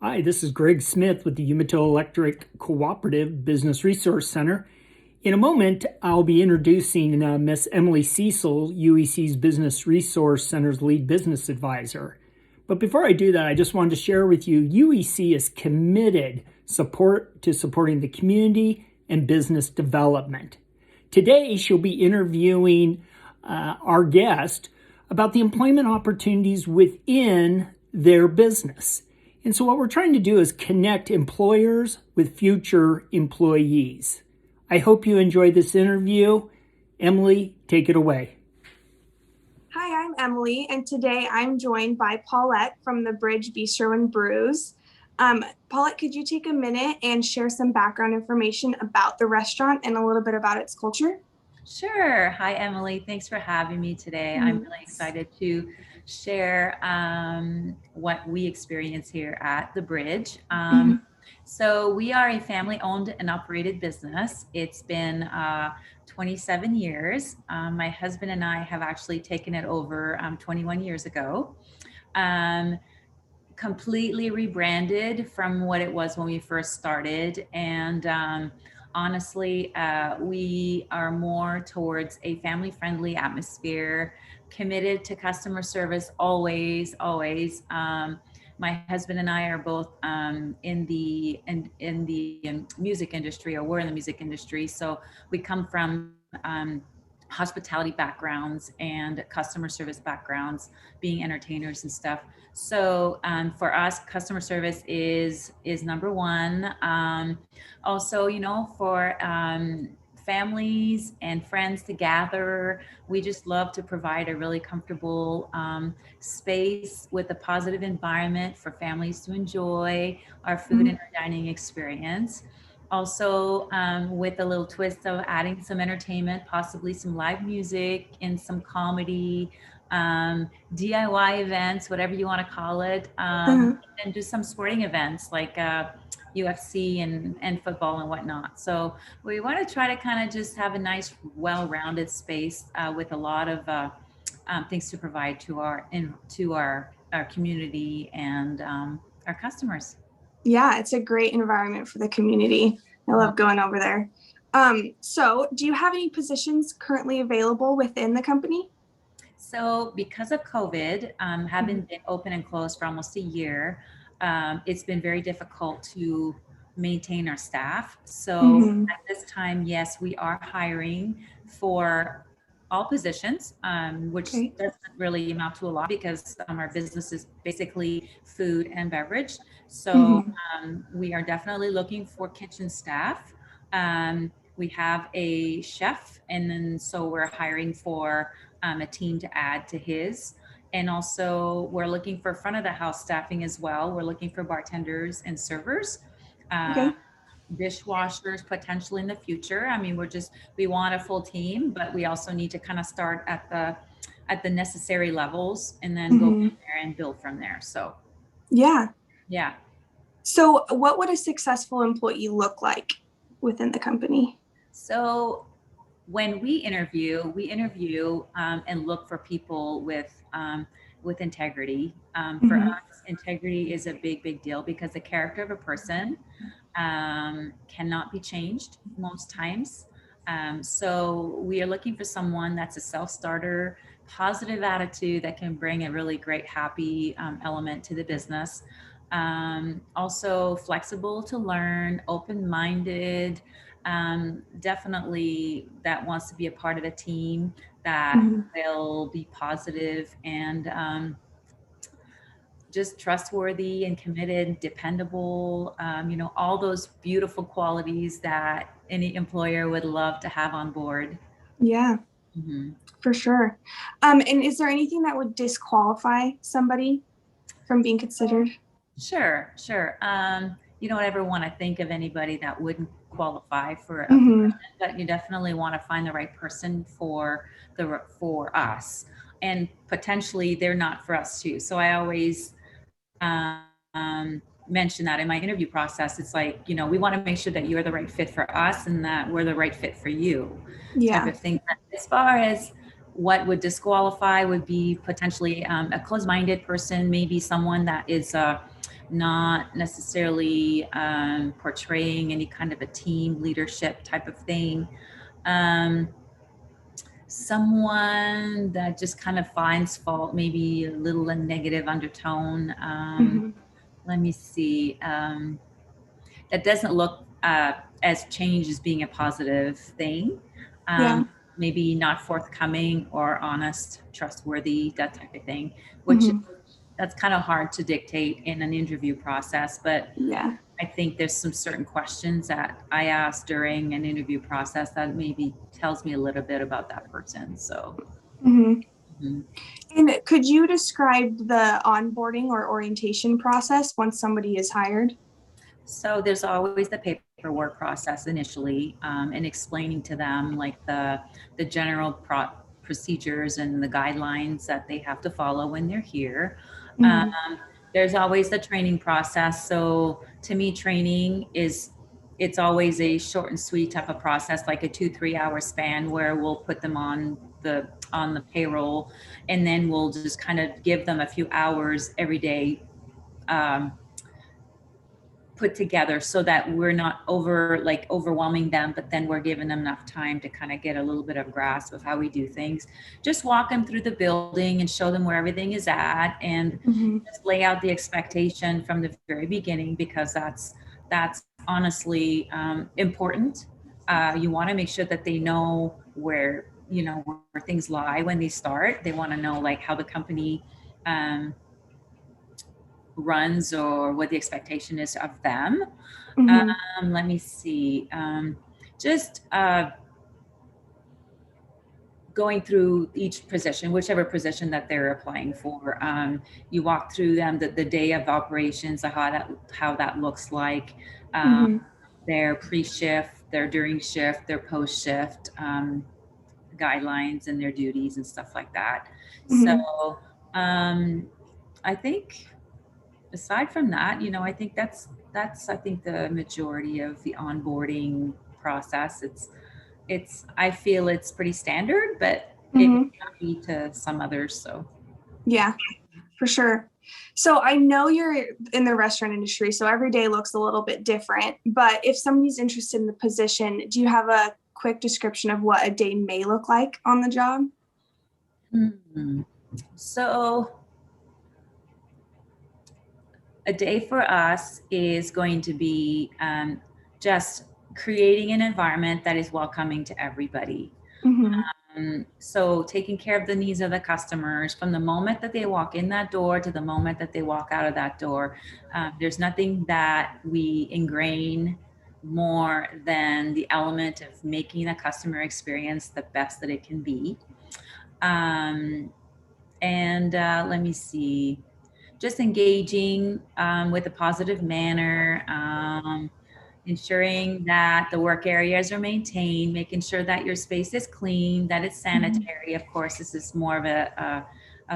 Hi, this is Greg Smith with the Umatilla Electric Cooperative Business Resource Center. In a moment, I'll be introducing Miss Emily Cecil, UEC's Business Resource Center's lead business advisor. But before I do that, I just wanted to share with you, UEC is committed to supporting the community and business development. Today, she'll be interviewing our guest about the employment opportunities within their business. And so what we're trying to do is connect employers with future employees. I hope you enjoy this interview. Emily, take it away. Hi, I'm Emily, and today I'm joined by Paulette from the Bridge Bistro and Brews. Paulette, could you take a minute and share some background information about the restaurant and a little bit about its culture? Sure. Hi, Emily. Thanks for having me today. I'm really excited to share what we experience here at the Bridge. So we are a family-owned and operated business. It's been 27 years. My husband and I have actually taken it over 21 years ago. Completely rebranded from what it was when we first started. And honestly, we are more towards a family-friendly atmosphere, committed to customer service always, always. My husband and I are both in the music industry, or we're in the music industry. So we come from hospitality backgrounds and customer service backgrounds, being entertainers and stuff. So for us, customer service is number one. Also, for families and friends to gather, we just love to provide a really comfortable space with a positive environment for families to enjoy our food and our dining experience. Also, with a little twist of adding some entertainment, possibly some live music and some comedy, DIY events, whatever you want to call it, and just some sporting events like UFC and football and whatnot. So we want to try to kind of just have a nice, well-rounded space with a lot of things to provide to our community and our customers. Yeah, it's a great environment for the community. I love going over there. So do you have any positions currently available within the company? So because of COVID, having been open and closed for almost a year, it's been very difficult to maintain our staff. So at this time, yes, we are hiring for all positions, which doesn't really amount to a lot because our business is basically food and beverage. So we are definitely looking for kitchen staff. We have a chef, and then so we're hiring for a team to add to his. And also we're looking for front of the house staffing as well. We're looking for bartenders and servers, dishwashers potentially in the future. I mean, we want a full team, but we also need to kind of start at the necessary levels and then go from there and build from there. So yeah. So what would a successful employee look like within the company? So when we interview and look for people with integrity. For us, integrity is a big deal because the character of a person cannot be changed most times. So we are looking for someone that's a self-starter, positive attitude that can bring a really great, happy element to the business. Also flexible to learn, open-minded, definitely that wants to be a part of a team that will be positive and just trustworthy and committed, dependable, all those beautiful qualities that any employer would love to have on board. Yeah, for sure. And is there anything that would disqualify somebody from being considered? Sure. You don't ever want to think of anybody that wouldn't qualify for a position, but you definitely want to find the right person for us, and potentially they're not for us too. So I always mention that in my interview process. It's like, we want to make sure that you're the right fit for us and that we're the right fit for you. Type of thing. As far as what would disqualify would be potentially a closed-minded person, maybe someone that is not necessarily portraying any kind of a team leadership type of thing. Someone that just kind of finds fault, maybe a little a negative undertone. Let me see. That doesn't look as change as being a positive thing. Yeah. Maybe not forthcoming or honest, trustworthy, that type of thing, which Mhm. that's kind of hard to dictate in an interview process. But Yeah. I think there's some certain questions that I ask during an interview process that maybe tells me a little bit about that person. So, Mhm. mhm. And could you describe the onboarding or orientation process once somebody is hired? So there's always the paperwork process initially, and explaining to them like the general procedures and the guidelines that they have to follow when they're here. Um, Mhm. there's always the training process. So to me, training is it's always a short and sweet type of process, like a 2-3 hour span where we'll put them on the payroll, and then we'll just kind of give them a few hours every day. Um, Put together so that we're not overwhelming them, but then we're giving them enough time to kind of get a little bit of grasp of how we do things. Just walk them through the building and show them where everything is at, and Mhm. just lay out the expectation from the very beginning, because that's honestly important. You want to make sure that they know where things lie when they start. They want to know like how the company um, runs or what the expectation is of them. Mhm. Let me see. Just going through each position, whichever position that they're applying for. You walk through them the day of operations, how that looks like, um, Mhm. their pre-shift, their during shift, their post-shift guidelines and their duties and stuff like that. Mhm. So I think aside from that, I think that's I think the majority of the onboarding process. It's I feel it's pretty standard, but it may Mhm. not be to some others. So Yeah, for sure. So I know you're in the restaurant industry, so every day looks a little bit different. But if somebody's interested in the position, do you have a quick description of what a day may look like on the job? hmm. So a day for us is going to be just creating an environment that is welcoming to everybody. Mhm. So taking care of the needs of the customers from the moment that they walk in that door to the moment that they walk out of that door. There's nothing that we ingrain more than the element of making the customer experience the best that it can be. Um, and let me see, just engaging with a positive manner, ensuring that the work areas are maintained, making sure that your space is clean, that it's Mhm. sanitary. Of course, this is more of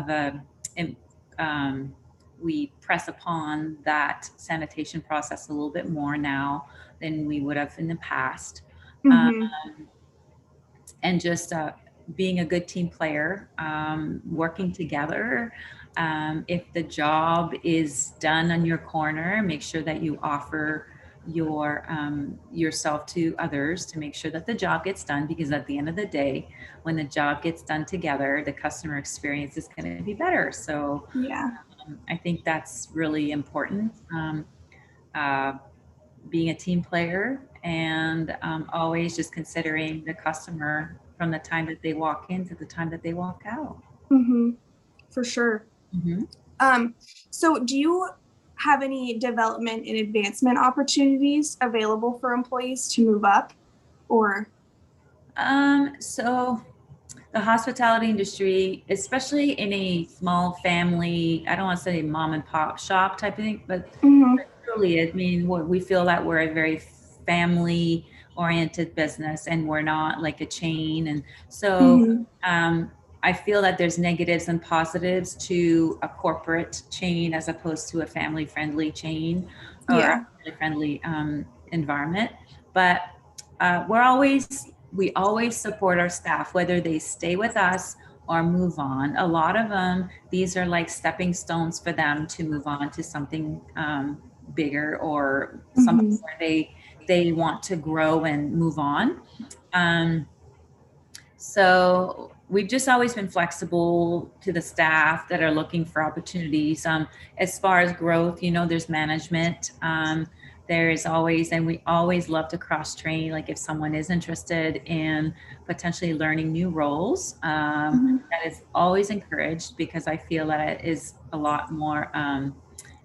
a um, we press upon that sanitation process a little bit more now than we would have in the past. Um, Mhm. and just being a good team player, working together. If the job is done on your corner, make sure that you offer yourself to others to make sure that the job gets done, because at the end of the day, when the job gets done together, the customer experience is going to be better. So Yeah. I think that's really important. Uh, Being a team player, and always just considering the customer from the time that they walk in to the time that they walk out. Mhm. For sure. Mm-hmm. Um, so do you have any development and advancement opportunities available for employees to move up or? So the hospitality industry, especially in a small family, I don't want to say mom and pop shop type of thing, but Mhm. truly, I mean, we feel that we're a very family oriented business and we're not like a chain. And so Mhm. I feel that there's negatives and positives to a corporate chain as opposed to a family friendly chain or a Yeah. family friendly environment. But we always support our staff, whether they stay with us or move on. A lot of them, these are like stepping stones for them to move on to something bigger, or something Mhm. where they want to grow and move on. Um, so we've just always been flexible to the staff that are looking for opportunities. As far as growth, there's management. There's always, and we always love to cross train. Like if someone is interested in potentially learning new roles, Mhm. that is always encouraged, because I feel that it is a lot more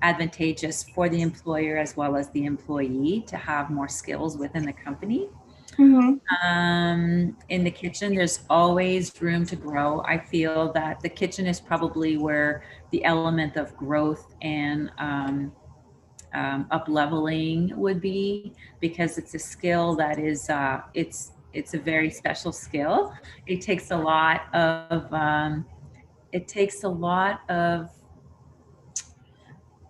advantageous for the employer as well as the employee to have more skills within the company. Mhm. In the kitchen, there's always room to grow. I feel that the kitchen is probably where the element of growth and up leveling would be, because it's a skill that is it's a very special skill. It takes a lot of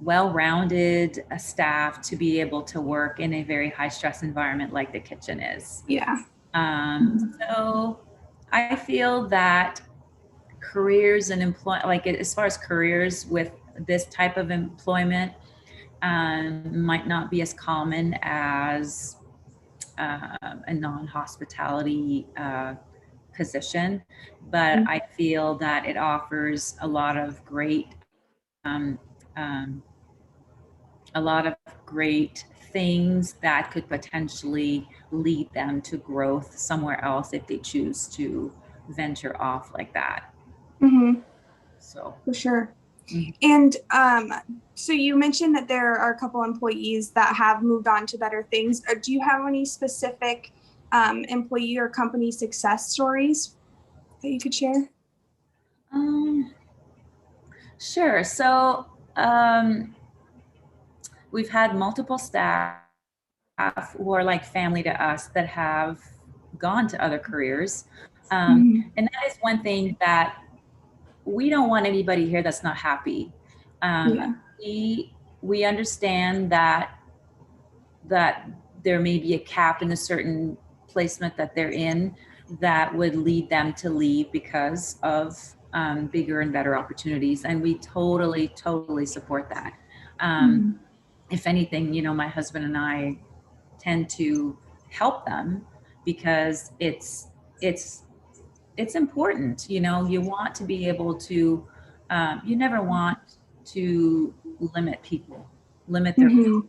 well-rounded staff to be able to work in a very high stress environment like the kitchen is. Yeah. So I feel that careers and like as far as careers with this type of employment might not be as common as a non-hospitality position, but I feel that it offers um, um, a lot of great things that could potentially lead them to growth somewhere else if they choose to venture off like that. Mhm. So, For sure. mhm. And so you mentioned that there are a couple employees that have moved on to better things. Do you have any specific employee or company success stories that you could share? um, sure. So, we've had multiple staff who are like family to us that have gone to other careers. Mhm. And that is one thing that we don't want anybody here that's not happy. Um, Yeah. we understand that there may be a cap in a certain placement that they're in that would lead them to leave because of bigger and better opportunities, and we totally support that. Um, Mhm. if anything, my husband and I tend to help them, because it's it's important. You want to be able to you never want to limit their growth. Mhm.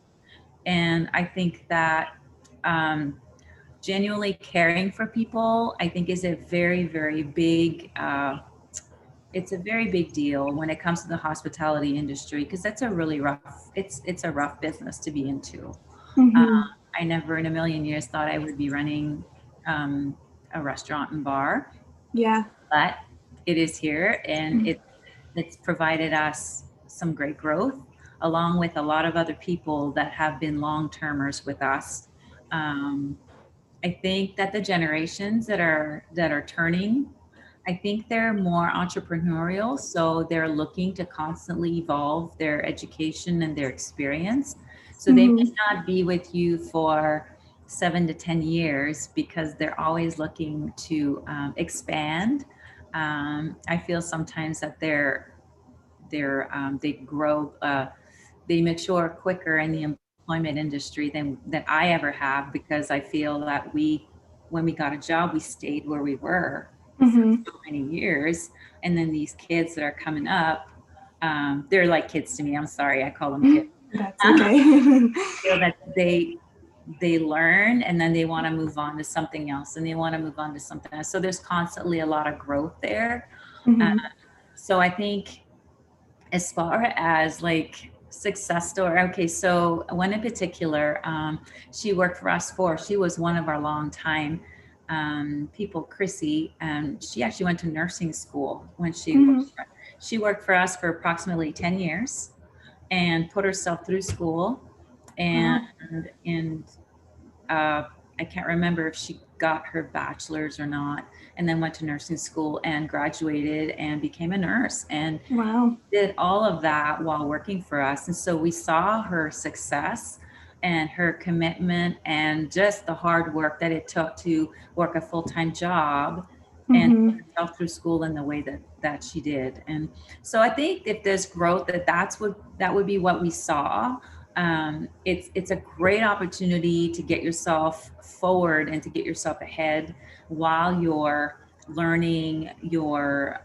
And I think that um, genuinely caring for people, I think, is a very, very big it's a very big deal when it comes to the hospitality industry, because that's a really rough it's a rough business to be into. uh, Mhm. I never in a million years thought I would be running a restaurant and bar, Yeah. but it is here, and it's provided us some great growth, along with a lot of other people that have been long termers with us. um, I think that the generations that are turning, I think they're more entrepreneurial, so they're looking to constantly evolve their education and their experience. So they may Mhm. not be with you for 7 to 10 years, because they're always looking to expand. I feel sometimes that they grow, they mature quicker in the employment industry than I ever have, because I feel that when we got a job, we stayed where we were for Mhm. so many years. And then these kids that are coming up, they're like kids to me. I'm sorry, I call them kids. That's I okay. feel that they learn, and then they want to move on to something else, and they want to move on to something else. So there's constantly a lot of growth there. Uh, Mhm. so I think, as far as like success story, okay, so one in particular, she worked for us she was one of our long time people, Chrissy. She actually went to nursing school when Mhm. she worked for us for approximately 10 years, and put herself through school, and Wow. and uh, I can't remember if she got her bachelor's or not, and then went to nursing school and graduated and became a nurse, and Wow. did all of that while working for us. And so we saw her success and her commitment, and just the hard work that it took to work a full-time job and Mm-hmm. put herself through school in the way that she did. And so I think if there's growth, that would be what we saw. It's a great opportunity to get yourself forward and to get yourself ahead while you're learning, you're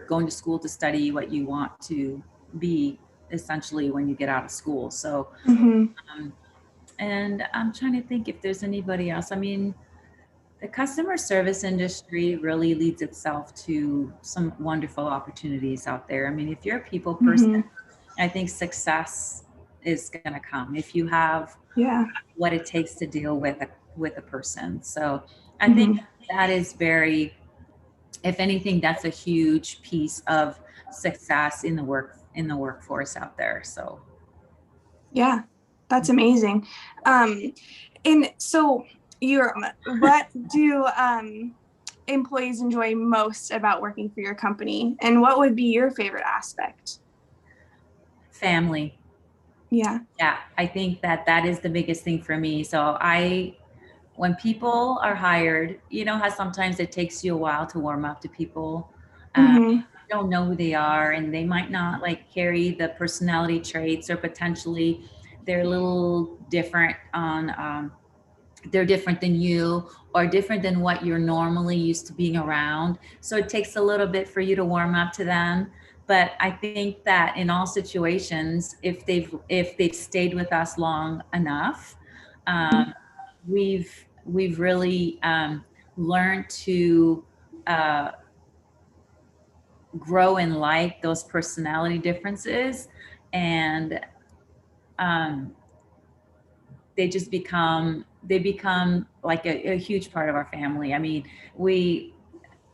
going to school to study what you want to be essentially when you get out of school. So Mm-hmm. and I'm trying to think if there's anybody else. I mean, the customer service industry really leads itself to some wonderful opportunities out there. I mean, if you're a people person, Mm-hmm. I think success is going to come if you have Yeah. what it takes to deal with a person. So I think Mm-hmm. that is very, if anything, that's a huge piece of success in the workforce out there. So Yeah, that's amazing. And so what do employees enjoy most about working for your company? And what would be your favorite aspect? family. Yeah. Yeah, I think that is the biggest thing for me. So when people are hired, you know how sometimes it takes you a while to warm up to people. Mm-hmm. You don't know who they are, and they might not like carry the personality traits, or potentially they're a little different they're different than you, or different than what you're normally used to being around. So it takes a little bit for you to warm up to them. But I think that in all situations, if they've stayed with us long enough, um, we've really learned to uh, grow and like those personality differences, and um, they become like a huge part of our family. I mean, we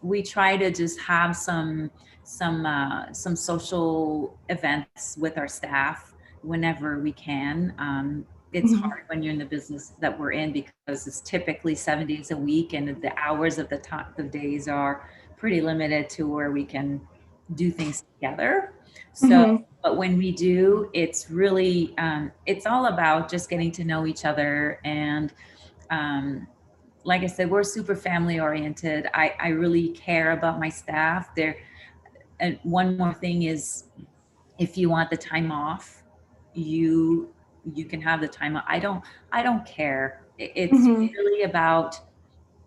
we try to just have some social events with our staff whenever we can. It's Mm-hmm. hard when you're in the business that we're in, because it's typically 7 days a week, and the hours of the days are pretty limited to where we can do things together. So, Mm-hmm. but when we do, it's really it's all about just getting to know each other. And um, like I said, we're super family oriented. I really care about my staff. And one more thing is, if you want the time off, you you can have the time off. I don't care. It's Mm-hmm. really about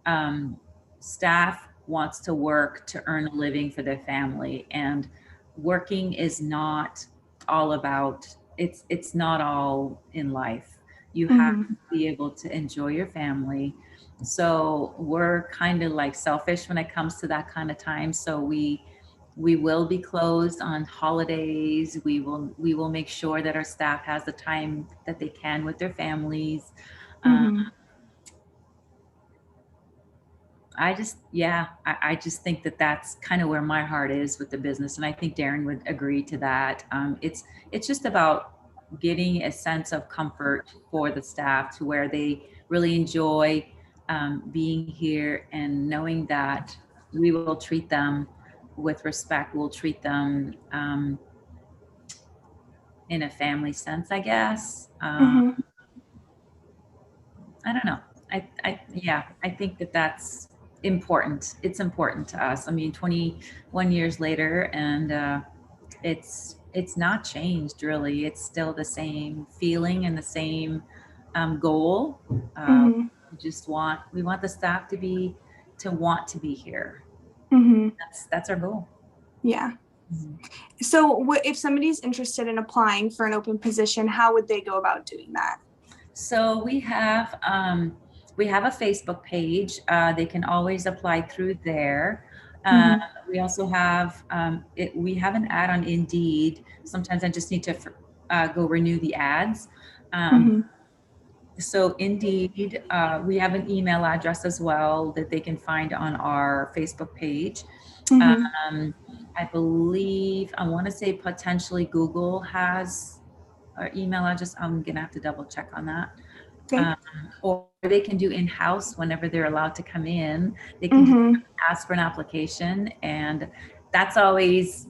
um, staff wants to work to earn a living for their family, and working is not all about, it's not all in life. You have Mm-hmm. to be able to enjoy your family. So we're kind of like selfish when it comes to that kind of time. So we will be closed on holidays. We will make sure that our staff has the time that they can with their families. um, Mm-hmm. I just think that that's kind of where my heart is with the business, and I think Darren would agree to that. It's just about getting a sense of comfort for the staff, to where they really enjoy being here, and knowing that we will treat them with respect. We'll treat them in a family sense, I guess. Mm-hmm. I don't know. I think that that's important. It's important to us. I mean, 21 years later, and it's not changed really. It's still the same feeling and the same goal. Uh, Mm-hmm. we want the staff to want to be here. Mm-hmm. That's our goal. Yeah. Mhm. So if somebody's interested in applying for an open position, how would they go about doing that? So we have a Facebook page. They can always apply through there. Uh, Mm-hmm. we also have we have an ad on Indeed. Sometimes I just need to go renew the ads. Um, Mm-hmm. so Indeed, we have an email address as well that they can find on our Facebook page. Mm-hmm. Um, I believe, I want to say potentially Google has our email address. I'm gonna have to double check on that. Okay. Um, or they can do in-house whenever they're allowed to come in. They can just Mm-hmm. ask for an application, and that's always,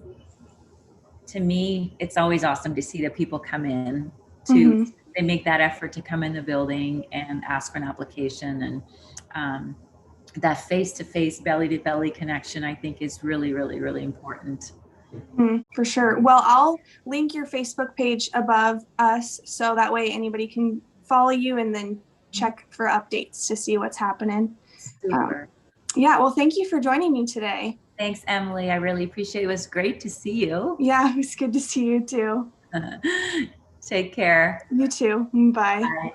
to me, it's always awesome to see that people come in to, Mm-hmm. they make that effort to come in the building and ask for an application. And that face-to-face, belly-to-belly connection, I think, is really, really, really important. For sure. Well, I'll link your Facebook page above us so that way anybody can follow you and then check for updates to see what's happening. Super. Yeah, well, thank you for joining me today. Thanks, Emily. I really appreciate it. It was great to see you. Yeah, it was good to see you too. Take care. You too. Bye. Bye.